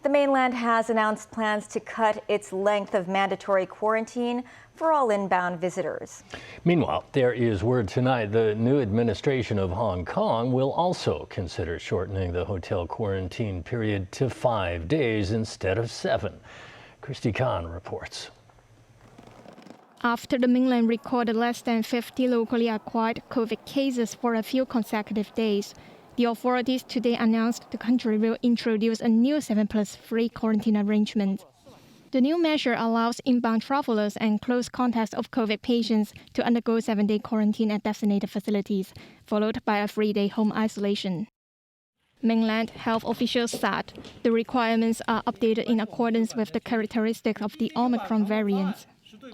The mainland has announced plans to cut its length of mandatory quarantine for all inbound visitors. Meanwhile, there is word tonight the new administration of Hong Kong will also consider shortening the hotel quarantine period to 5 days instead of 7. Christy Khan reports. After the mainland recorded less than 50 locally acquired COVID cases for a few consecutive days, the authorities today announced the country will introduce a new 7+3 quarantine arrangement. The new measure allows inbound travelers and close contacts of COVID patients to undergo 7-day quarantine at designated facilities, followed by a 3-day home isolation. Mainland health officials said the requirements are updated in accordance with the characteristics of the Omicron variant.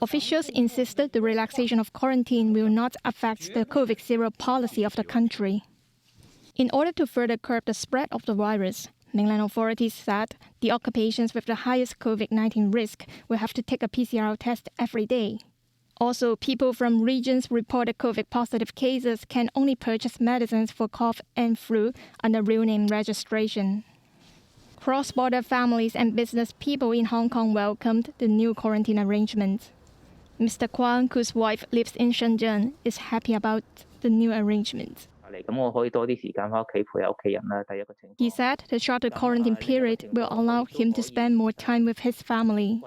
Officials insisted the relaxation of quarantine will not affect the COVID zero policy of the country. In order to further curb the spread of the virus, mainland authorities said the occupations with the highest COVID-19 risk will have to take a PCR test every day. Also, people from regions reported COVID-positive cases can only purchase medicines for cough and flu under real name registration. Cross-border families and business people in Hong Kong welcomed the new quarantine arrangement. Mr. Kwang, whose wife lives in Shenzhen, is happy about the new arrangement. He said the shorter quarantine period will allow him to spend more time with his family.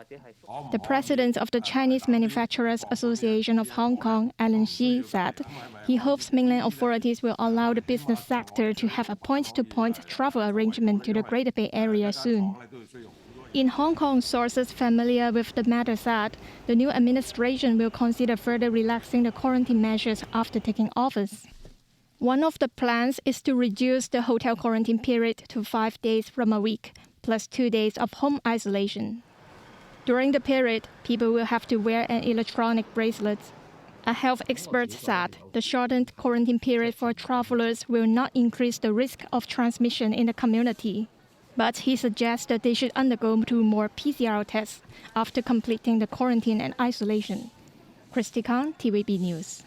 The president of the Chinese Manufacturers Association of Hong Kong, Alan Xi, said he hopes mainland authorities will allow the business sector to have a point-to-point travel arrangement to the Greater Bay Area soon. In Hong Kong, sources familiar with the matter said the new administration will consider further relaxing the quarantine measures after taking office. One of the plans is to reduce the hotel quarantine period to 5 days from a week, plus 2 days of home isolation. During the period, people will have to wear an electronic bracelet. A health expert said the shortened quarantine period for travelers will not increase the risk of transmission in the community. But he suggested they should undergo 2 more PCR tests after completing the quarantine and isolation. Christy Khan, TVB News.